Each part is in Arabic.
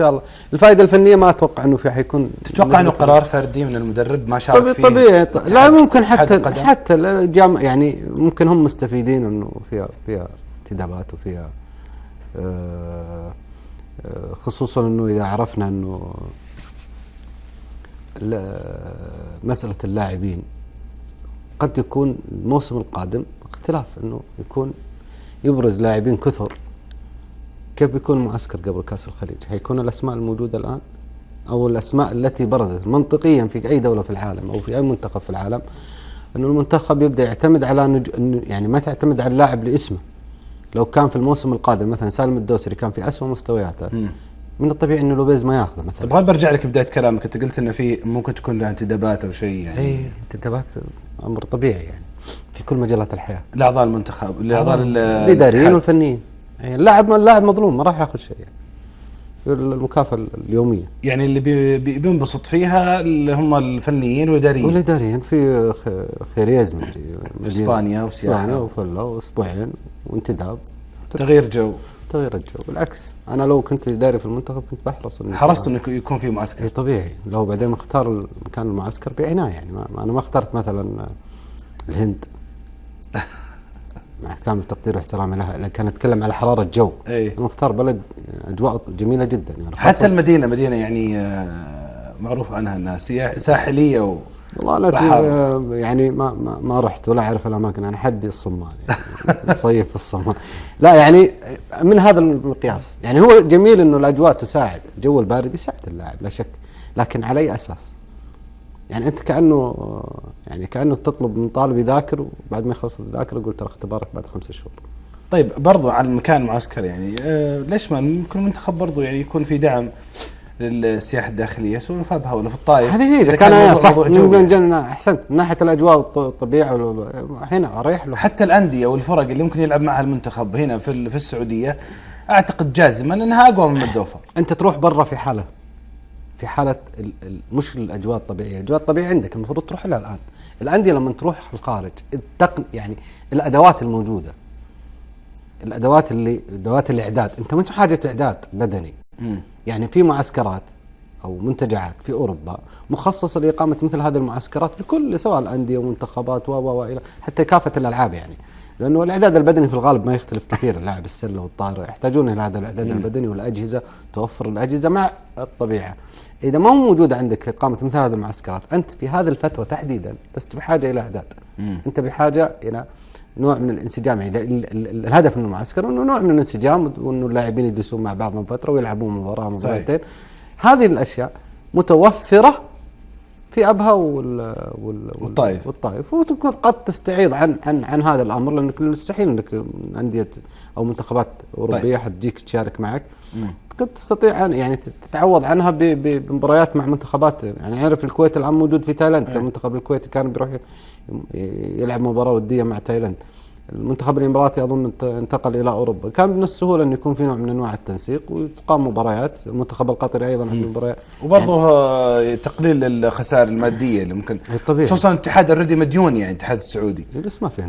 شاء الله. الفائده الفنيه ما اتوقع انه في حيكون. تتوقع انه قرار فردي من المدرب ما شارك فيه؟ طبيعي. لا ممكن حتى يعني ممكن هم مستفيدين انه فيها انتدابات وفيها خصوصا انه اذا عرفنا انه مساله اللاعبين قد يكون الموسم القادم اختلاف، انه يكون يبرز لاعبين كثر. كيف بيكون معسكر قبل كاس الخليج؟ هيكون الاسماء الموجوده الان او الاسماء التي برزت منطقيا في اي دوله في العالم او في اي منتخب في العالم، انه المنتخب يبدا يعتمد على يعني ما تعتمد على اللاعب لاسمه. لو كان في الموسم القادم مثلا سالم الدوسري كان في اسوء مستوياته، من الطبيعي انه لوبيز ما ياخذه مثلا. طيب برجع لك بدايه كلامك، انت قلت انه في ممكن تكون له انتدابات او شيء يعني. اي انتدابات امر طبيعي يعني في كل مجالات الحياه. لاعضاء المنتخب، لاعضاء الاداريين والفنيين. يعني اللاعب مظلوم ما راح ياخذ شيء يعني. المكافاه اليوميه. يعني اللي بينبسط فيها اللي هم الفنيين والاداريين. في خيريز في اسبانيا وسياحه وفله واسبوعين وانتداب. تغيير الجو. بالعكس انا لو كنت اداري في المنتخب كنت حرصت انه يكون في معسكر. طبيعي. لو بعدين اختار مكان المعسكر بعنايه يعني. انا ما اخترت مثلا الهند مع كامل تقدير واحترامي لها، لكن اتكلم على حراره الجو. انا اختار بلد اجواء جميله جدا يعني. حتى المدينه يعني معروف عنها انها ساحليه والله لا يعني ما رحت ولا اعرف الاماكن. انا حدي الصومال يعني صيف في الصومال. لا يعني من هذا المقياس يعني. هو جميل انه الاجواء تساعد، الجو البارد يساعد اللاعب لا شك، لكن على اي اساس؟ يعني انت كانه تطلب من طالب يذاكر وبعد ما يخلص الذاكره يقول ترى اختبارك بعد 5 شهور. طيب برضو على المكان معسكر يعني ليش ما ممكن المنتخب برضو يعني يكون في دعم للسياحه الداخليه سواء في ابها ولا في الطائف؟ هذه هي اذا كان صح من جنة احسنت من ناحيه الاجواء والطبيعه هنا اريح له. حتى الانديه والفرق اللي ممكن يلعب معها المنتخب هنا في السعوديه اعتقد جازما انها اقوى من الدوفه. انت تروح برا في حاله مش الاجواء الطبيعيه، الاجواء الطبيعيه عندك المفروض تروح لها الان. الانديه لما تروح الخارج يعني الادوات الموجوده، ادوات الاعداد، انت مش حاجه اعداد بدني. يعني في معسكرات او منتجعات في اوروبا مخصصه لاقامه مثل هذه المعسكرات لكل سواء الانديه ومنتخبات والى حتى كافه الالعاب يعني. لانه الاعداد البدني في الغالب ما يختلف كثير. لاعب السله والطائره يحتاجون الى هذا الاعداد البدني والاجهزه، توفر الاجهزه مع الطبيعه. اذا ما هو موجود عندك اقامه مثل هذه المعسكرات، انت في هذه الفتره تحديدا لست بحاجه الى اعداد. انت بحاجه الى نوع من الانسجام. يعني الهدف من المعسكر انه نوع من الانسجام، وانه اللاعبين يجلسون مع بعض من فتره ويلعبون مباراتين. هذه الاشياء متوفره في ابها والطائف وتكون قد تستعيض عن هذا الامر، لانك مستحيل انك انديه او منتخبات اوروبيه حتجيك تشارك معك. قد تستطيع يعني تتعوض عنها بمباريات مع منتخبات. يعني عرف الكويت الان موجود في تايلاند، المنتخب الكويتي كان بيروح يلعب مباراه وديه مع تايلاند. المنتخب الاماراتي اظن انتقل الى اوروبا، كان من السهوله انه يكون في نوع من انواع التنسيق وتقام مباريات. المنتخب القطري ايضا عنده مباريات، وبرضه يعني تقليل الخسائر الماديه اللي ممكن، خصوصا الاتحاد الردي مديون يعني الاتحاد السعودي، بس ما في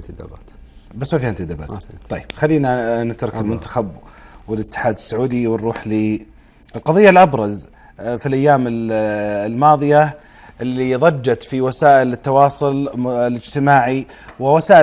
انتدابات. طيب خلينا نترك المنتخب والاتحاد السعودي ونروح للقضيه الابرز في الايام الماضيه اللي ضجت في وسائل التواصل الاجتماعي ووسائل